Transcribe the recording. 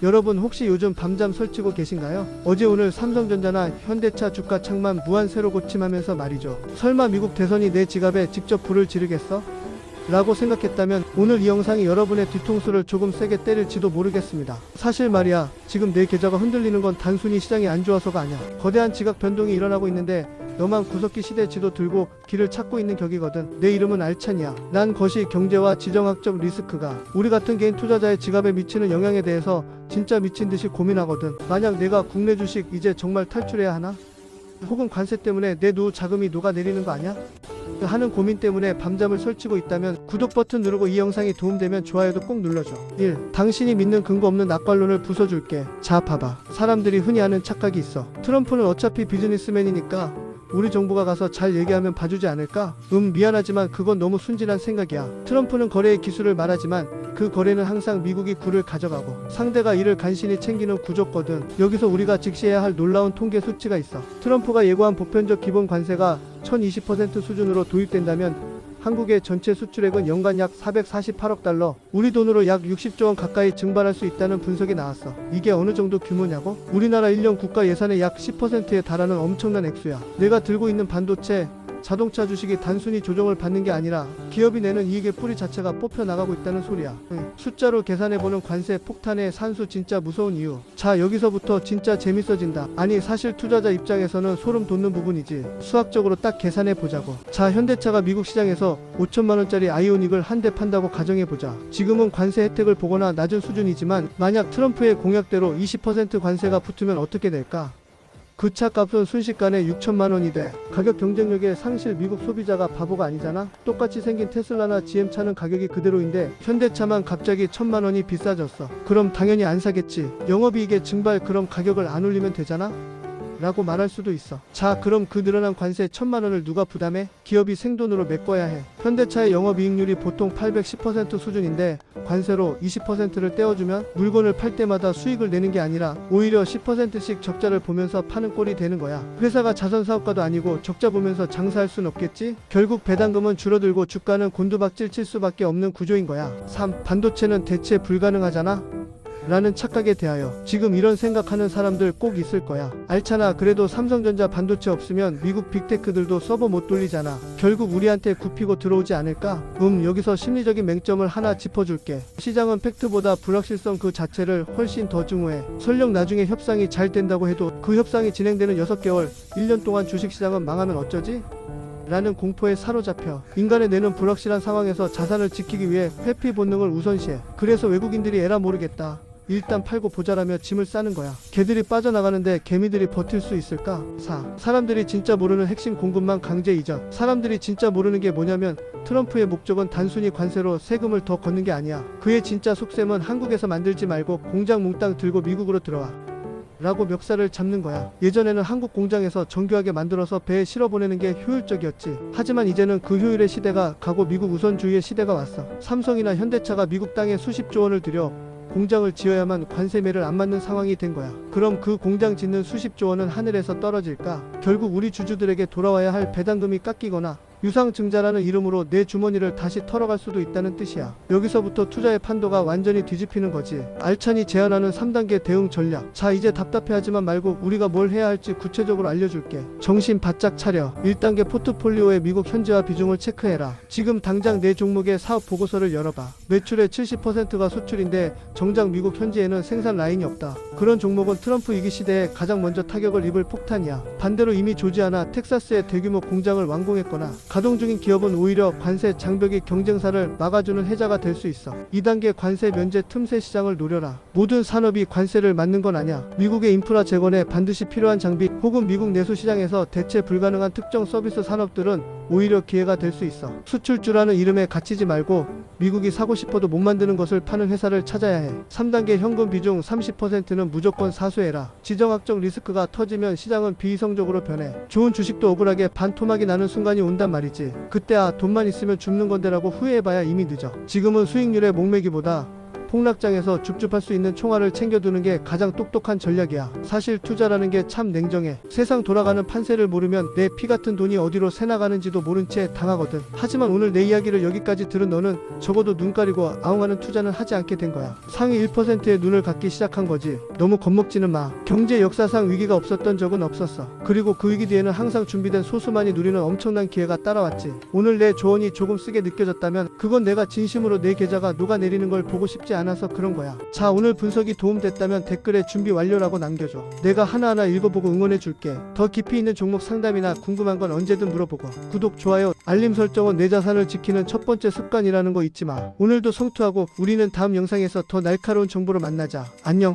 여러분 혹시 요즘 밤잠 설치고 계신가요? 어제 오늘 삼성전자나 현대차 주가 창만 무한 세로 고침하면서 말이죠. 설마 미국 대선이 내 지갑에 직접 불을 지르겠어? 라고 생각했다면 오늘 이 영상이 여러분의 뒤통수를 조금 세게 때릴지도 모르겠습니다. 사실 말이야, 지금 내 계좌가 흔들리는 건 단순히 시장이 안 좋아서가 아니야. 거대한 지각 변동이 일어나고 있는데 너만 구석기 시대 지도 들고 길을 찾고 있는 격이거든. 내 이름은 알찬이야. 난 거시 경제와 지정학적 리스크가 우리 같은 개인 투자자의 지갑에 미치는 영향에 대해서 진짜 미친 듯이 고민하거든. 만약 내가 국내 주식 이제 정말 탈출해야 하나? 혹은 관세 때문에 내 노후 자금이 녹아내리는 거 아니야? 하는 고민 때문에 밤잠을 설치고 있다면 구독 버튼 누르고 이 영상이 도움되면 좋아요도 꼭 눌러줘. 1. 당신이 믿는 근거 없는 낙관론을 부숴줄게. 자, 봐봐. 사람들이 흔히 하는 착각이 있어. 트럼프는 어차피 비즈니스맨이니까 우리 정부가 가서 잘 얘기하면 봐주지 않을까? 미안하지만 그건 너무 순진한 생각이야. 트럼프는 거래의 기술을 말하지만 그 거래는 항상 미국이 굴을 가져가고 상대가 이를 간신히 챙기는 구조거든. 여기서 우리가 직시해야 할 놀라운 통계 수치가 있어. 트럼프가 예고한 보편적 기본 관세가 1020% 수준으로 도입된다면 한국의 전체 수출액은 연간 약 448억 달러, 우리 돈으로 약 60조 원 가까이 증발할 수 있다는 분석이 나왔어. 이게 어느 정도 규모냐고? 우리나라 1년 국가 예산의 약 10%에 달하는 엄청난 액수야. 내가 들고 있는 반도체, 자동차 주식이 단순히 조정을 받는 게 아니라 기업이 내는 이익의 뿌리 자체가 뽑혀 나가고 있다는 소리야. 숫자로 계산해보는 관세 폭탄의 산수 진짜 무서운 이유. 자, 여기서부터 진짜 재밌어진다. 아니, 사실 투자자 입장에서는 소름 돋는 부분이지. 수학적으로 딱 계산해보자고. 자, 현대차가 미국 시장에서 5천만원짜리 아이오닉을 한 대 판다고 가정해보자. 지금은 관세 혜택을 보거나 낮은 수준이지만 만약 트럼프의 공약대로 20% 관세가 붙으면 어떻게 될까? 그 차 값은 순식간에 6천만원이 돼. 가격 경쟁력의 상실. 미국 소비자가 바보가 아니잖아. 똑같이 생긴 테슬라나 GM차는 가격이 그대로인데 현대차만 갑자기 1,000만원이 비싸졌어. 그럼 당연히 안 사겠지. 영업이익의 증발. 그럼 가격을 안 올리면 되잖아? 라고 말할 수도 있어. 자, 그럼 그 늘어난 관세 1,000만원을 누가 부담해? 기업이 생돈으로 메꿔야 해. 현대차의 영업이익률이 보통 810% 수준인데 관세로 20%를 떼어주면 물건을 팔 때마다 수익을 내는 게 아니라 오히려 10%씩 적자를 보면서 파는 꼴이 되는 거야. 회사가 자선사업가도 아니고 적자 보면서 장사할 순 없겠지? 결국 배당금은 줄어들고 주가는 곤두박질 칠 수밖에 없는 구조인 거야. 3. 반도체는 대체 불가능하잖아? 라는 착각에 대하여 지금 이런 생각하는 사람들 꼭 있을 거야. 알잖아. 그래도 삼성전자 반도체 없으면 미국 빅테크들도 서버 못 돌리잖아. 결국 우리한테 굽히고 들어오지 않을까? 여기서 심리적인 맹점을 하나 짚어줄게. 시장은 팩트보다 불확실성 그 자체를 훨씬 더 중요해. 설령 나중에 협상이 잘 된다고 해도 그 협상이 진행되는 6개월, 1년 동안 주식시장은 망하면 어쩌지? 라는 공포에 사로잡혀 인간의 뇌는 불확실한 상황에서 자산을 지키기 위해 회피 본능을 우선시해. 그래서 외국인들이 에라 모르겠다, 일단 팔고 보자라며 짐을 싸는 거야. 개들이 빠져나가는데 개미들이 버틸 수 있을까? 4. 사람들이 진짜 모르는 핵심 공급망 강제 이전. 사람들이 진짜 모르는 게 뭐냐면 트럼프의 목적은 단순히 관세로 세금을 더 걷는 게 아니야. 그의 진짜 속셈은 한국에서 만들지 말고 공장 몽땅 들고 미국으로 들어와 라고 멱살을 잡는 거야. 예전에는 한국 공장에서 정교하게 만들어서 배에 실어 보내는 게 효율적이었지. 하지만 이제는 그 효율의 시대가 가고 미국 우선주의의 시대가 왔어. 삼성이나 현대차가 미국 땅에 수십조 원을 들여 공장을 지어야만 관세매를 안 맞는 상황이 된 거야. 그럼 그 공장 짓는 수십조 원은 하늘에서 떨어질까? 결국 우리 주주들에게 돌아와야 할 배당금이 깎이거나 유상증자라는 이름으로 내 주머니를 다시 털어갈 수도 있다는 뜻이야. 여기서부터 투자의 판도가 완전히 뒤집히는 거지. 알찬이 제안하는 3단계 대응 전략. 자, 이제 답답해하지만 말고 우리가 뭘 해야 할지 구체적으로 알려줄게. 정신 바짝 차려. 1단계 포트폴리오의 미국 현지화 비중을 체크해라. 지금 당장 내 종목의 사업 보고서를 열어봐. 매출의 70%가 수출인데 정작 미국 현지에는 생산 라인이 없다. 그런 종목은 트럼프 위기 시대에 가장 먼저 타격을 입을 폭탄이야. 반대로 이미 조지아나 텍사스에 대규모 공장을 완공했거나 가동 중인 기업은 오히려 관세 장벽이 경쟁사를 막아주는 해자가 될 수 있어. 2단계 관세 면제 틈새 시장을 노려라. 모든 산업이 관세를 맞는 건 아니야. 미국의 인프라 재건에 반드시 필요한 장비 혹은 미국 내수 시장에서 대체 불가능한 특정 서비스 산업들은 오히려 기회가 될 수 있어. 수출주라는 이름에 갇히지 말고 미국이 사고 싶어도 못 만드는 것을 파는 회사를 찾아야 해. 3단계 현금 비중 30%는 무조건 사수해라. 지정학적 리스크가 터지면 시장은 비이성적으로 변해. 좋은 주식도 억울하게 반토막이 나는 순간이 온단 말이지. 그때 돈만 있으면 죽는 건데라고 후회해봐야 이미 늦어. 지금은 수익률에 목매기보다 폭락장에서 줍줍할 수 있는 총알을 챙겨두는 게 가장 똑똑한 전략이야. 사실 투자라는 게 참 냉정해. 세상 돌아가는 판세를 모르면 내 피 같은 돈이 어디로 새나가는지도 모른 채 당하거든. 하지만 오늘 내 이야기를 여기까지 들은 너는 적어도 눈 가리고 아웅하는 투자는 하지 않게 된 거야. 상위 1%의 눈을 갖기 시작한 거지. 너무 겁먹지는 마. 경제 역사상 위기가 없었던 적은 없었어. 그리고 그 위기 뒤에는 항상 준비된 소수만이 누리는 엄청난 기회가 따라왔지. 오늘 내 조언이 조금 쓰게 느껴졌다면 그건 내가 진심으로 내 계좌가 녹아내리는 걸 보고 싶지 않아서 그런 거야. 자, 오늘 분석이 도움됐다면 댓글에 준비 완료라고 남겨줘. 내가 하나하나 읽어보고 응원해줄게. 더 깊이 있는 종목 상담이나 궁금한 건 언제든 물어보고. 구독, 좋아요, 알림 설정은 내 자산을 지키는 첫 번째 습관이라는 거 잊지 마. 오늘도 성투하고 우리는 다음 영상에서 더 날카로운 정보로 만나자. 안녕.